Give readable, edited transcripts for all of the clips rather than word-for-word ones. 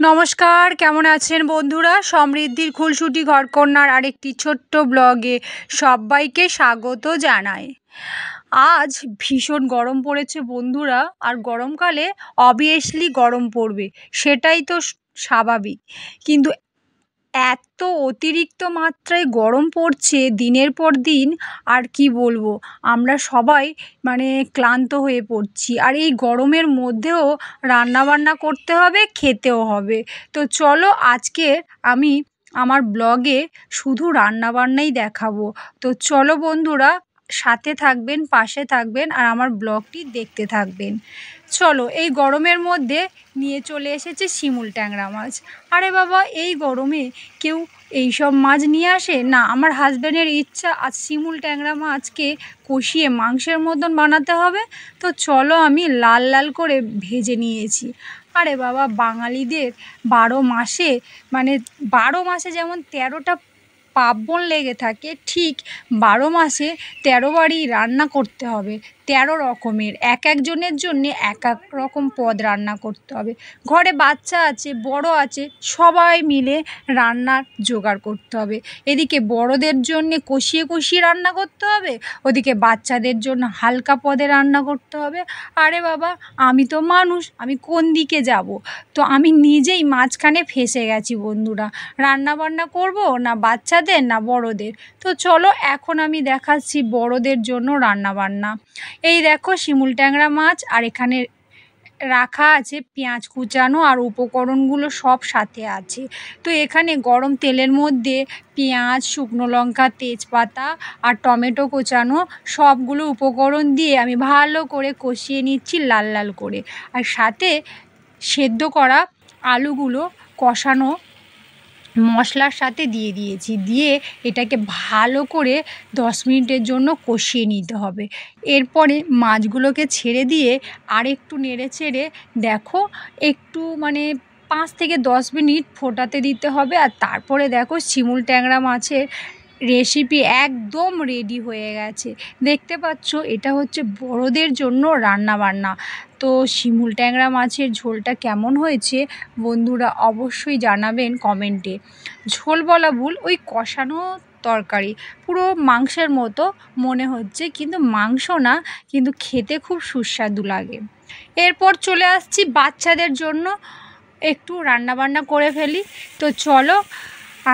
নমস্কার, কেমন আছেন বন্ধুরা? সমৃদ্ধির খুলসুটি ঘরকন্যার আরেকটি ছোট্ট ব্লগে সবাইকে স্বাগত জানাই। আজ ভীষণ গরম পড়েছে বন্ধুরা, আর গরমকালে অবভিয়াসলি গরম পড়বে, সেটাই তো স্বাভাবিক। কিন্তু এত অতিরিক্ত মাত্রায় গরম পড়ছে দিনের পর দিন, আর কি বলবো, আমরা সবাই ক্লান্ত হয়ে পড়ছি। আর এই গরমের মধ্যেও রান্নাবান্না করতে হবে, খেতেও হবে। তো চলো আজকে আমি আমার ব্লগে শুধু রান্নাবান্নাই দেখাবো। তো চলো বন্ধুরা, সাথে থাকবেন, পাশে থাকবেন, আর আমার ব্লগটি দেখতে থাকবেন। চলো, এই গরমের মধ্যে নিয়ে চলে এসেছে শিমুল ট্যাংরা মাছ। আরে বাবা, এই গরমে কেউ এইসব মাছ নিয়ে আসে না? আমার হাজব্যান্ডের ইচ্ছা আজ শিমুল ট্যাংরা মাছকে কষিয়ে মাংসের মতন বানাতে হবে। তো চলো, আমি লাল লাল করে ভেজে নিয়েছি। আরে বাবা, বাঙালিদের 12 মাসে যেমন 13টা পার্বণ লেগে থাকে, ঠিক 12 মাসে 13 বারই রান্না করতে হবে। 13 রকমের, এক একজনের জন্যে এক এক রকম পদ রান্না করতে হবে। ঘরে বাচ্চা আছে, বড় আছে, সবাই মিলে রান্নার জোগাড় করতে হবে। এদিকে বড়দের জন্যে কষিয়ে কষিয়ে রান্না করতে হবে, ওদিকে বাচ্চাদের জন্য হালকা পদে রান্না করতে হবে। আরে বাবা, আমি তো মানুষ, আমি কোন দিকে যাব? তো আমি নিজেই মাঝখানে ফেঁসে গেছি বন্ধুরা। রান্না বান্না করব না বাচ্চাদের না বড়দের? তো চলো, এখন আমি দেখাচ্ছি বড়দের জন্য রান্না বান্না। এই দেখো শিমুল ট্যাংরা মাছ, আর এখানে রাখা আছে পেঁয়াজ কুচানো, আর উপকরণগুলো সব সাথে আছে। তো এখানে গরম তেলের মধ্যে পেঁয়াজ, শুকনো লঙ্কা, তেজপাতা আর টমেটো কোচানো সবগুলো উপকরণ দিয়ে আমি ভালো করে কষিয়ে নিচ্ছি লাল লাল করে। আর সাথে সেদ্ধ করা আলুগুলো কষানো মশলার সাথে দিয়ে দিয়েছি, দিয়ে এটাকে ভালো করে 10 মিনিটের জন্য কষিয়ে নিতে হবে। এরপরে মাছগুলোকে ছেড়ে দিয়ে আর একটু নেড়ে চেড়ে দেখো একটু 5 থেকে 10 মিনিট ফোটাতে দিতে হবে। আর তারপরে দেখো শিমুল ট্যাংরা মাছের রেসিপি একদম রেডি হয়ে গেছে। দেখতে পাচ্ছ, এটা হচ্ছে বড়দের জন্য রান্না বান্না। তো শিমুল ট্যাংরা মাছের ঝোলটা কেমন হয়েছে বন্ধুরা অবশ্যই জানাবেন কমেন্টে। ঝোল বলা ভুল, ওই কষানো তরকারি, পুরো মাংসের মতো মনে হচ্ছে, কিন্তু মাংস না, কিন্তু খেতে খুব সুস্বাদু লাগে। এরপর চলে আসছি বাচ্চাদের জন্য একটু রান্নাবান্না করে ফেলি। তো চলো,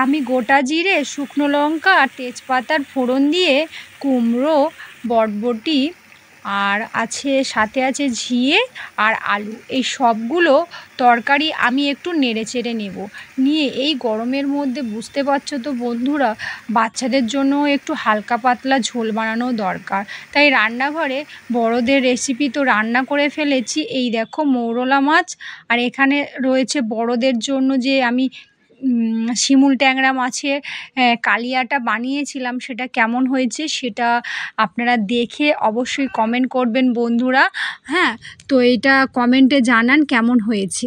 আমি গোটা জিরে, শুকনো লঙ্কা আর তেজপাতার ফোড়ন দিয়ে কুমড়ো, বরবটি আর সাথে আছে ঝিঙে আর আলু, এই সবগুলো তরকারি আমি একটু নেড়ে চেড়ে নেব। নিয়ে এই গরমের মধ্যে বুঝতে পারছো তো বন্ধুরা, বাচ্চাদের জন্য একটু হালকা পাতলা ঝোল বানানো দরকার। তাই রান্নাঘরে বড়দের রেসিপি তো রান্না করে ফেলেছি। এই দেখো মৌরলা মাছ, আর এখানে রয়েছে বড়দের জন্য যে আমি শিমুল ট্যাংরা মাছের কালিয়াটা বানিয়েছিলাম, সেটা কেমন হয়েছে সেটা আপনারা দেখে অবশ্যই কমেন্ট করবেন বন্ধুরা। হ্যাঁ, তো এটা কমেন্টে জানান কেমন হয়েছে।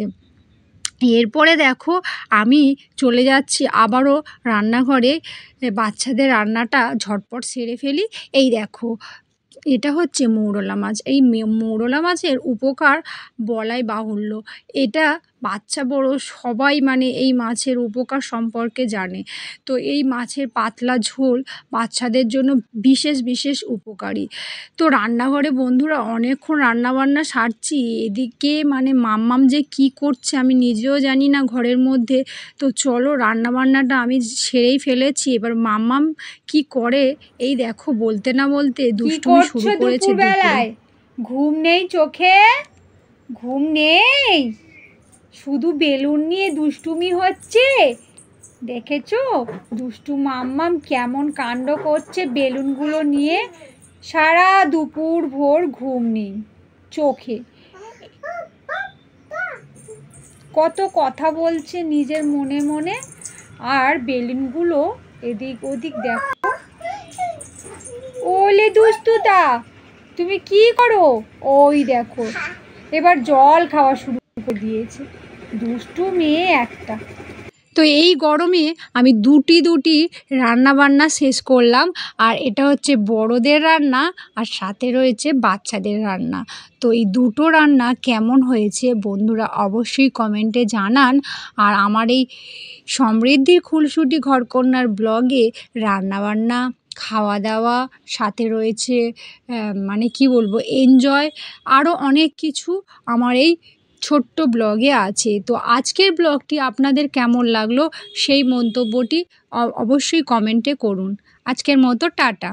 এরপরে দেখো, আমি চলে যাচ্ছি আবারও রান্নাঘরে, বাচ্চাদের রান্নাটা ঝটপট সেরে ফেলি। এই দেখো, এটা হচ্ছে মৌরলা মাছ। এই মৌরলা মাছের উপকার বলাই বাহুল্য। এটা বাচ্চা বড় সবাই এই মাছের উপকার সম্পর্কে জানে। তো এই মাছের পাতলা ঝোল বাচ্চাদের জন্য বিশেষ বিশেষ উপকারী। তো রান্নাঘরে বন্ধুরা অনেকক্ষণ রান্নাবান্না সারছি, এদিকে মাম্মাম যে কি করছে আমি নিজেও জানি না ঘরের মধ্যে। তো চলো, রান্নাবান্নাটা আমি সেরেই ফেলেছি, এবার মাম্মাম কি করে এই দেখো, বলতে না বলতে দুষ্টুমি শুরু করেছে। দুপুরবেলায় ঘুম নেই চোখে? ঘুম নেই, শুধু বেলুন নিয়ে দুষ্টুমি হচ্ছে। দেখেছো দুষ্টু মাম্মাম কেমন কাণ্ড করছে বেলুনগুলো নিয়ে? সারা দুপুর ভোর ঘুম নেই চোখে, কত কথা বলছে নিজের মনে মনে, আর বেলুনগুলো এদিক ওদিক দেখো। ওলে দুষ্টুদা, তুমি কি করো? ওই দেখো, এবার জল খাওয়া শুরু করে দিয়েছে, দুষ্টু মেয়ে একটা। তো এই গরমে আমি দুটি রান্নাবান্না শেষ করলাম। আর এটা হচ্ছে বড়দের রান্না আর সাথে রয়েছে বাচ্চাদের রান্না। তো এই দুটো রান্না কেমন হয়েছে বন্ধুরা অবশ্যই কমেন্টে জানান। আর আমার এই সমৃদ্ধির খুনসুটি ঘরকন্নার ব্লগে রান্নাবান্না, খাওয়া দাওয়া, সাথে রয়েছে মানে কি বলবো, এনজয়, আরও অনেক কিছু আমার এই ছোট্ট ব্লগে আছে। তো আজকের ব্লগটি আপনাদের কেমন লাগলো সেই মন্তব্যটি অবশ্যই কমেন্টে করুন। আজকের মতো টাটা।